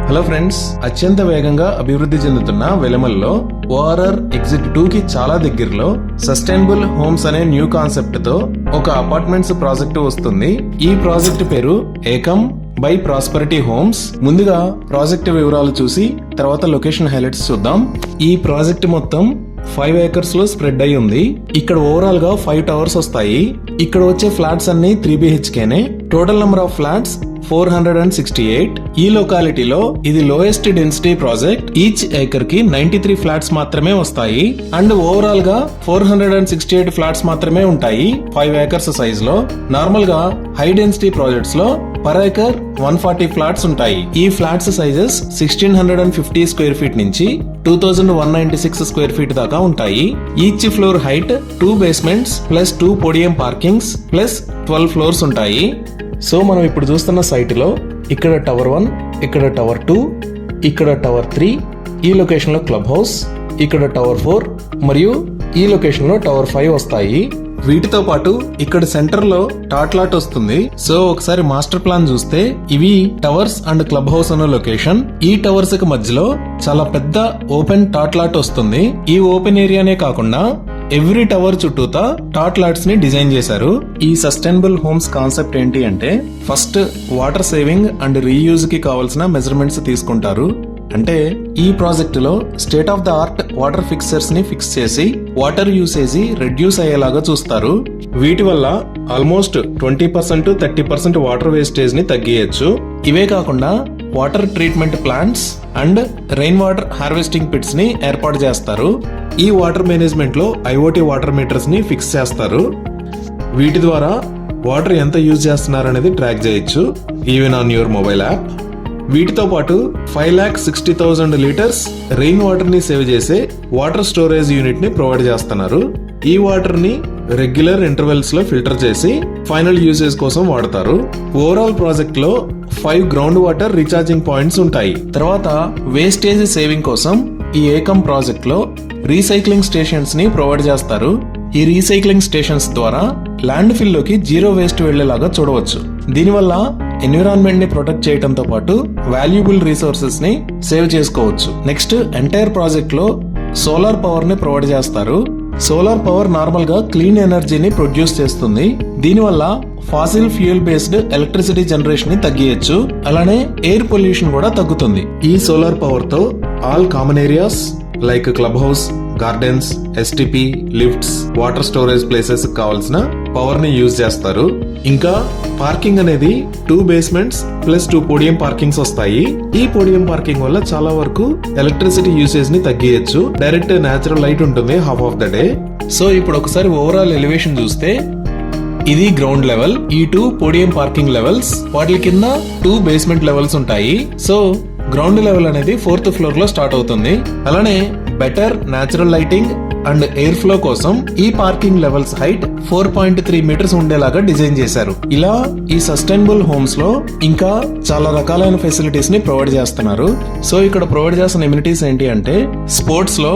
Hello friends, అత్యంత వేగంగా అభివృద్ధి చెందుతున్న వెలమల్లో ఓఆర్ఆర్ ఎగ్జిట్ 2 కి చాలా దగ్గరలో సస్టైనబుల్ హోమ్స్ అనే న్యూ కాన్సెప్ట్ తో ఒక అపార్ట్మెంట్స్ ప్రాజెక్టు వస్తుంది. ఈ ప్రాజెక్ట్ పేరు ఏకమ్ బై ప్రాస్పరిటీ హోమ్స్. ముందుగా ప్రాజెక్ట్ వివరాలు చూసి తర్వాత లొకేషన్ హైలైట్స్ చూద్దాం. ఈ ప్రాజెక్ట్ మొత్తం 5 acres లో స్ప్రెడ్ అయి ఉంది. ఇక్కడ ఓవరాల్ గా 5 towers వస్తాయి. ఇక్కడ వచ్చే ఫ్లాట్స్ అన్ని 3 BHKనే. Total number of flats 468. ఈ లొకాలిటీలో ఇది lowest density project. Each acre కి 93 ఫ్లాట్స్ మాత్రమే వస్తాయి అండ్ ఓవరాల్ గా 468 ఫ్లాట్స్ మాత్రమే ఉంటాయి 5 acres సైజ్ లో. నార్మల్ గా హై డెన్సిటీ ప్రాజెక్ట్స్ లో పర్ ఏకర్ 140 ఫ్లాట్స్ ఉంటాయి. ఈ ఫ్లాట్స్ సైజెస్ 1650 స్క్వేర్ ఫీట్ నుంచి 2196 స్క్వేర్ ఫీట్ దాకా ఉంటాయి. Each floor height 2 basements plus 2 podium parkings plus 12 floors ఉంటాయి. సో మనం ఇప్పుడు చూస్తున్న సైట్ లో ఇక్కడ టవర్ 1, ఇక్కడ టవర్ 2, ఇక్కడ టవర్ 3, ఈ లొకేషన్ లో క్లబ్ హౌస్, ఇక్కడ టవర్ 4 మరియు ఈ లొకేషన్ లో టవర్ 5 వస్తాయి. వీటితో పాటు ఇక్కడ సెంటర్ లో టాట్ లాట్ వస్తుంది. సో ఒకసారి మాస్టర్ ప్లాన్ చూస్తే ఇవి టవర్స్ అండ్ క్లబ్ హౌస్ అన్న లొకేషన్. ఈ టవర్స్ కి మధ్యలో చాలా పెద్ద ఓపెన్ టాట్ లాట్ వస్తుంది. ఈ ఓపెన్ ఏరియానే కాకుండా ఎవ్రీ టవర్ చుట్టూతా టాట్ లాట్స్ ని డిజైన్ చేశారు. ఈ సస్టైనబుల్ హోమ్స్ కాన్సెప్ట్ ఏంటి అంటే first water saving and reuse కి కావాల్సిన మెజర్మెంట్స్ తీసుకుంటారు. అంటే ఈ ప్రాజెక్ట్ లో state of the art water fixers ని ఫిక్స్ చేసి వాటర్ యూసేజ్ రెడ్యూస్ అయ్యేలాగా చూస్తారు. వీటి వల్ల ఆల్మోస్ట్ 20% 30% వాటర్ వేస్టేజ్ ని తగ్గియచ్చు. ఇవే కాకుండా water treatment plants and rain water harvesting pits ని ఏర్పాటు చేస్తారు. ఈ వాటర్ మేనేజ్మెంట్ లో IoT వాటర్ మీటర్స్ ని ఫిక్స్ చేస్తారు. వీటి ద్వారా వాటర్ ఎంత యూజ్ చేస్తున్నారు అనేది ట్రాక్ చేయొచ్చు even on your mobile app. వీటితో పాటు 5,60,000 లీటర్స్ రెయిన్ వాటర్ ని సేవ్ చేసే వాటర్ స్టోరేజ్ యూనిట్ ని ప్రొవైడ్ చేస్తున్నారు. ఈ వాటర్ ని రెగ్యులర్ ఇంటర్వెల్స్ లో ఫిల్టర్ చేసి ఫైనల్ యూసేజ్ కోసం వాడతారు. ఓవరాల్ ప్రాజెక్ట్ లో 5 గ్రౌండ్ వాటర్ రీఛార్జింగ్ పాయింట్స్ ఉంటాయి. తర్వాత వేస్టేజ్ సేవింగ్ కోసం ఈ ఏకమ్ ప్రాజెక్ట్ లో రీసైక్లింగ్ స్టేషన్స్ ని ప్రొవైడ్ చేస్తారు. ఈ రీసైక్లింగ్ స్టేషన్స్ ద్వారా ల్యాండ్ ఫిల్ లోకి జీరో వేస్ట్ వెళ్లేలాగా చూడవచ్చు. దీనివల్ల ఎన్విరాన్మెంట్ ని ప్రొటెక్ట్ చేయడంతో పాటు వాల్యుబుల్ రిసోర్సెస్ ని సేవ్ చేసుకోవచ్చు. నెక్స్ట్ ఎంటైర్ ప్రాజెక్ట్ లో సోలార్ పవర్ ని ప్రొవైడ్ చేస్తారు. సోలార్ పవర్ నార్మల్ గా క్లీన్ ఎనర్జీని ప్రొడ్యూస్ చేస్తుంది. దీనివల్ల fossil fuel based electricity generation ని తగ్గియచ్చు. అలానే ఎయిర్ పొల్యూషన్ కూడా తగ్గుతుంది. ఈ సోలార్ పవర్ తో all common areas like club house, gardens, STP, lifts, water storage places కావాల్సిన పవర్ ని యూజ్ చేస్తారు. ఇంకా పార్కింగ్ అనేది 2 basements ప్లస్ 2 పోడియం పార్కింగ్స్ వస్తాయి. ఈ పోడియం పార్కింగ్ వల్ల చాలా వరకు ఎలక్ట్రిసిటీ యూసేజ్ ని తగ్గియచ్చు. డైరెక్ట్ నేచురల్ లైట్ ఉంటుంది half of the day. So ఇప్పుడు ఒకసారి ఓవరాల్ ఎలివేషన్ చూస్తే ఇది గ్రౌండ్ లెవెల్, ఈ 2 పోడియం పార్కింగ్ లెవెల్స్, వాటి కింద 2 basement లెవెల్స్ ఉంటాయి. సో గ్రౌండ్ లెవెల్ అనేది 4th floor లో స్టార్ట్ అవుతుంది. అలానే better natural lighting and air flow కోసం ఈ పార్కింగ్ లెవెల్స్ హైట్ 4.3 meters ఉండేలాగా డిజైన్ చేశారు. ఇలా ఈ సస్టైనబుల్ హోమ్స్ లో ఇంకా చాలా రకాలైన ఫెసిలిటీస్ ని ప్రొవైడ్ చేస్తున్నారు. సో ఇక్కడ ప్రొవైడ్ చేస్తున్న ఎమ్యూనిటీస్ ఏంటి అంటే స్పోర్ట్స్ లో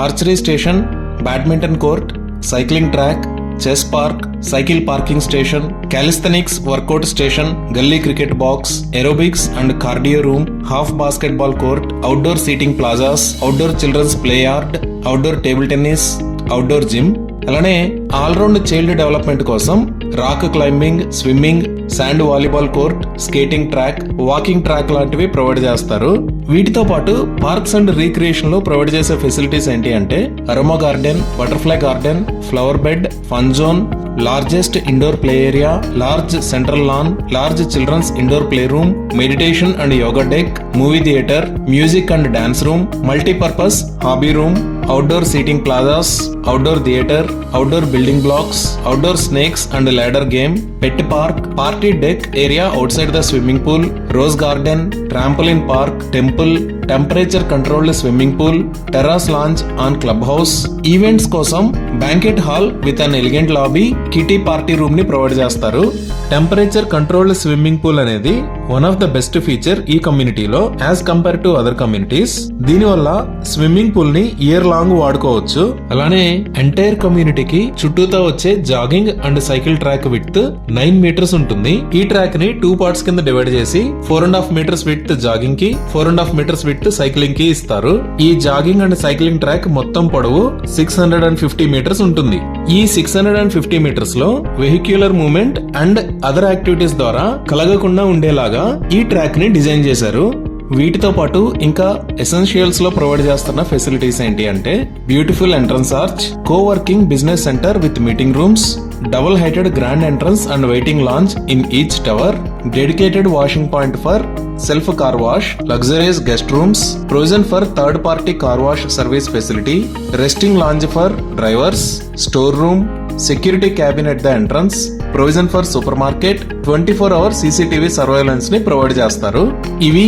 archery station, badminton court, cycling track, chess park, cycle parking station, calisthenics workout station, gully cricket box, aerobics and cardio room, half basketball court, outdoor seating plazas, outdoor children's play yard, outdoor table tennis, outdoor gym. అలానే all round child development కోసం rock climbing, swimming, sand volleyball court, skating track, walking track లాంటివి provide చేస్తారు. వీటితో పాటు parks and recreation లో provide చేసే facilities ఏంటి అంటే aroma garden, butterfly garden, flower bed, fun zone, largest indoor play area, large central lawn, large children's indoor play room, meditation and yoga deck, movie theatre, music and dance room, multipurpose hobby room, outdoor seating plazas, outdoor theatre, outdoor building blocks, outdoor snakes and ladder game, pet park, party deck area outside the swimming pool, rose garden, trampoline park, temple, temperature controlled swimming pool, terrace lounge on clubhouse. Events కోసం banquet hall with an elegant lobby, kitty party room ని provide చేస్తారు. Temperature controlled swimming pool అనేది one of the best feature ఈ కమ్యూనిటీలో as compare to other communities. దీనివల్ల swimming pool ని year long వాడుకోవచ్చు. అలానే ఎంటైర్ కమ్యూనిటీకి చుట్టూతో వచ్చే jogging and cycle track width 9 metres ఉంటుంది. ఈ ట్రాక్ ని 2 పార్ట్స్ కింద డివైడ్ చేసి 4.5 మీటర్స్ విడ్త్ జాగింగ్ కి, 4.5 మీటర్స్ విడ్త్ సైక్లింగ్ కి ఇస్తారు. ఈ జాగింగ్ అండ్ సైక్లింగ్ ట్రాక్ మొత్తం పొడవు 650 మీటర్స్ ఉంటుంది. ఈ 650 మీటర్స్ లో vehicular movement and other activities ద్వారా కలగకుండా ఉండేలాగా ఈ ట్రాక్ ని డిజైన్ చేశారు. వీటితో పాటు ఇంకా ఎసెన్షియల్స్ లో ప్రొవైడ్ చేస్తున్న ఫెసిలిటీస్ ఏంటి అంటే beautiful entrance arch, coworking business centre with meeting rooms, double heighted grand entrance and waiting lounge in each tower, dedicated washing point for self car wash, luxurious guest rooms, provision for third party car wash service facility, resting lounge for drivers, store room, security cabin at the entrance, provision for super market, 24 hour CCTV surveillance ని provide చేస్తారు. ఇవి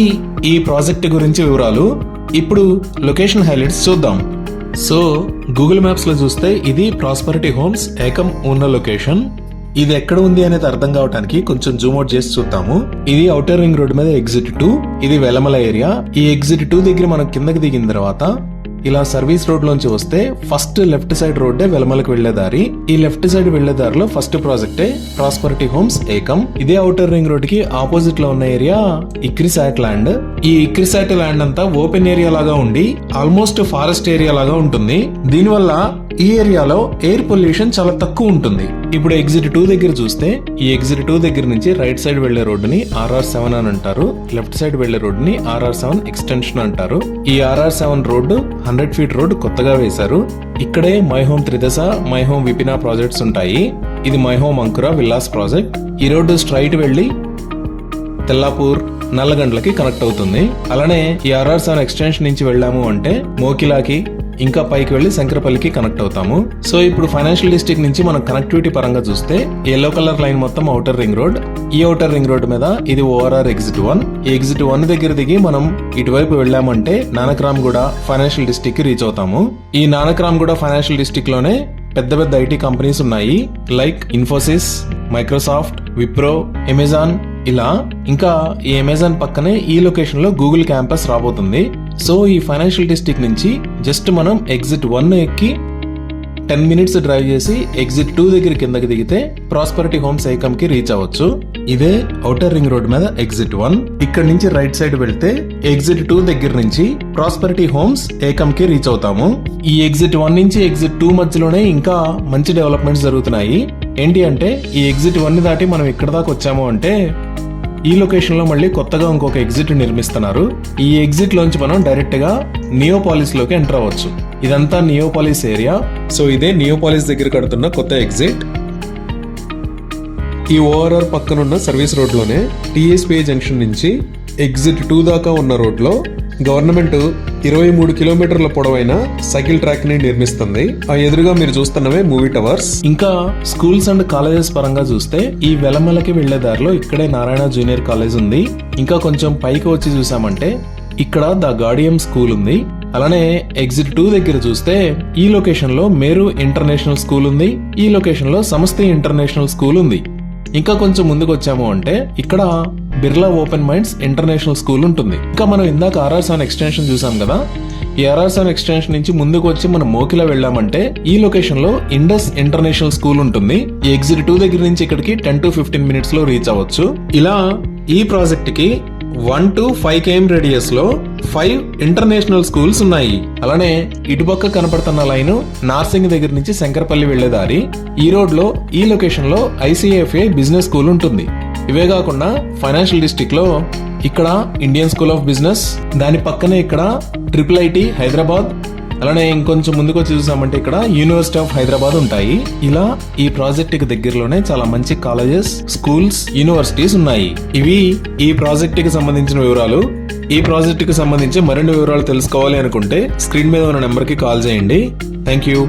ఈ project గురించి వివరాలు. ఇప్పుడు location highlights చూద్దాం. So Google maps లో చూస్తే ఇది ప్రాస్పరిటీ హోమ్స్ ఏకం ఉన్న లొకేషన్. ఇది ఎక్కడ ఉంది అనేది అర్థం కావడానికి కొంచెం జూమ్ అవుట్ చేసి చూద్దాము. ఇది ఔటర్ రింగ్ రోడ్ మీద ఎగ్జిట్ 2. ఇది వెలమల ఏరియా. ఈ ఎగ్జిట్ 2 దగ్గర మనం కిందకి దిగిన తర్వాత ఇలా సర్వీస్ రోడ్ లోంచి వస్తే ఫస్ట్ లెఫ్ట్ సైడ్ రోడ్డే వెలమలకు వెళ్లే దారి. ఈ లెఫ్ట్ సైడ్ వెళ్లే దారిలో ఫస్ట్ ప్రాజెక్టే ప్రాస్పరిటీ హోమ్స్ ఏకం. ఇదే ఔటర్ రింగ్ రోడ్ కి ఆపోజిట్ లో ఉన్న ఏరియా ఇక్రిసాట్ ల్యాండ్. ఈ ఇక్రిసాట్ ల్యాండ్ అంతా ఓపెన్ ఏరియా లాగా ఉండి ఆల్మోస్ట్ ఫారెస్ట్ ఏరియా లాగా ఉంటుంది. దీనివల్ల ఈ ఏరియాలో ఎయిర్ పొల్యూషన్ చాలా తక్కువ ఉంటుంది. ఇప్పుడు ఎగ్జిట్ 2 దగ్గర చూస్తే ఈ ఎగ్జిట్ 2 దగ్గర నుంచి రైట్ సైడ్ వెళ్లే రోడ్డుని RR7 అని అంటారు. లెఫ్ట్ సైడ్ వెళ్లే రోడ్డుని RR7 ఎక్స్టెన్షన్ అంటారు. ఈ RR7 రోడ్డు 100 ఫీట్ రోడ్ కొత్తగా వేశారు. ఇక్కడే my home Tridasa, my home Vipina projects ఉంటాయి. ఇది my home Ankura villas project. ఈ రోడ్డు స్ట్రైట్ వెళ్లి తెల్లాపూర్, నల్లగండ్లకి కనెక్ట్ అవుతుంది. అలానే ఈ RR7 ఎక్స్టెన్షన్ నుంచి వెళ్ళాము అంటే మోకిలాకి, ఇంకా పైకి వెళ్లి శంకరపల్లికి కనెక్ట్ అవుతాము. సో ఇప్పుడు ఫైనాన్షియల్ డిస్ట్రిక్ట్ నుంచి మనం కనెక్టివిటీ పరంగా చూస్తే ఎల్లో కలర్ లైన్ మొత్తం ఔటర్ రింగ్ రోడ్. ఈ ఔటర్ రింగ్ రోడ్ మీద ఇది ORR ఎగ్జిట్ 1. ఈ ఎగ్జిట్ 1 దగ్గర దిగి మనం ఇటువైపు వెళ్ళామంటే నానక్రామ్గూడ ఫైనాన్షియల్ డిస్ట్రిక్ట్ కి రీచ్ అవుతాము. ఈ నానక్రామ్గూడ ఫైనాన్షియల్ డిస్ట్రిక్ట్ లోనే పెద్ద పెద్ద IT కంపెనీస్ ఉన్నాయి. Like Infosys, Microsoft, Wipro, Amazon. ఇలా ఇంకా ఈ అమెజాన్ పక్కనే ఈ లొకేషన్ లో గూగుల్ క్యాంపస్ రాబోతుంది. సో ఈ ఫైనాన్షియల్ డిస్ట్రిక్ట్ నుంచి జస్ట్ మనం ఎగ్జిట్ 1 ఎక్కి 10 మినిట్స్ డ్రైవ్ చేసి ఎగ్జిట్ 2 దగ్గర కిందకి దిగితే ప్రాస్పరిటీ హోమ్స్ ఏకం కి రీచ్ అవ్వచ్చు. ఇదే ఔటర్ రింగ్ రోడ్ మీద ఎగ్జిట్ 1. ఇక్కడ నుంచి రైట్ సైడ్ వెళ్తే ఎగ్జిట్ 2 దగ్గర నుంచి ప్రాస్పరిటీ హోమ్స్ ఏకం కి రీచ్ అవుతాము. ఈ ఎగ్జిట్ 1 నుంచి ఎగ్జిట్ 2 మధ్యలోనే ఇంకా మంచి డెవలప్మెంట్స్ జరుగుతున్నాయి. ఏంటి అంటే ఈ ఎగ్జిట్ 1 దాటి మనం ఇక్కడ దాకా వచ్చాము అంటే ఈ లొకేషన్ లో మళ్ళీ కొత్తగా ఇంకొక ఎగ్జిట్ నిర్మిస్తున్నారు. ఈ ఎగ్జిట్ లోంచి మనం డైరెక్ట్ గా నియోపాలిస్ లోకి ఎంటర్ అవ్వచ్చు. ఇదంతా నియోపాలిస్ ఏరియా. సో ఇదే నియోపాలిస్ దగ్గర కడుతున్న కొత్త ఎగ్జిట్. ఈ ORR పక్కనున్న సర్వీస్ రోడ్ లోనే TSPA జంక్షన్ నుంచి ఎగ్జిట్ 2 దాకా ఉన్న రోడ్ లో గవర్నమెంట్ 23 కిలోమీటర్ల పొడవైన సైకిల్ ట్రాక్ ని నిర్మిస్తుంది. ఆ ఎదురుగా మీరు చూస్తున్నవే మూవీ టవర్స్. ఇంకా స్కూల్స్ అండ్ కాలేజెస్ పరంగా చూస్తే ఈ వెలమలకి వెళ్లే దారిలో ఇక్కడే నారాయణ జూనియర్ కాలేజ్ ఉంది. ఇంకా కొంచెం పైకి వచ్చి చూసామంటే ఇక్కడ ద గార్డియం స్కూల్ ఉంది. అలానే ఎగ్జిట్ 2 దగ్గర చూస్తే ఈ లొకేషన్ లో మేరు ఇంటర్నేషనల్ స్కూల్ ఉంది. ఈ లొకేషన్ లో సమస్తి ఇంటర్నేషనల్ స్కూల్ ఉంది. ఇంకా కొంచెం ముందుకు వచ్చాము అంటే ఇక్కడ Birla open minds international school ఉంటుంది. ఇంకా మనం ఇందాక RR7 ఎక్స్టెన్షన్ చూసాం కదా. ఈ RR7 ఎక్స్టెన్షన్ నుంచి ముందుకు వచ్చి మనం మోకిలా వెళ్ళామంటే ఈ లొకేషన్ లో ఇండస్ ఇంటర్నేషనల్ స్కూల్ ఉంటుంది. ఈ ఎగ్జిట్ 2 దగ్గర నుంచి ఇక్కడికి 10 to 15 మినిట్స్ లో రీచ్ అవ్వచ్చు. ఇలా ఈ ప్రాజెక్ట్ కి 1 to 5 km రేడియస్ లో 5 ఇంటర్నేషనల్ స్కూల్స్ ఉన్నాయి. అలానే ఇటుపక్క కనపడుతున్న లైన్ నార్సింగ్ దగ్గర నుంచి శంకరపల్లి వెళ్లే దారి. ఈ రోడ్ లో ఈ లొకేషన్ లో ICFA బిజినెస్ స్కూల్ ఉంటుంది. ఇవే కాకుండా ఫైనాన్షియల్ డిస్ట్రిక్ట్ లో ఇక్కడ ఇండియన్ స్కూల్ ఆఫ్ బిజినెస్, దాని పక్కనే ఇక్కడ IIIT హైదరాబాద్, అలానే ఇంకొంచెం ముందుకు వచ్చి చూసామంటే ఇక్కడ యూనివర్సిటీ ఆఫ్ హైదరాబాద్ ఉంటాయి. ఇలా ఈ ప్రాజెక్ట్ కి దగ్గరలోనే చాలా మంచి కాలేజెస్, స్కూల్స్, యూనివర్సిటీస్ ఉన్నాయి. ఇవి ఈ ప్రాజెక్ట్ కి సంబంధించిన వివరాలు. ఈ ప్రాజెక్ట్ కి సంబంధించి మరిన్ని వివరాలు తెలుసుకోవాలి అనుకుంటే స్క్రీన్ మీద ఉన్న నెంబర్ కి కాల్ చేయండి. Thank you.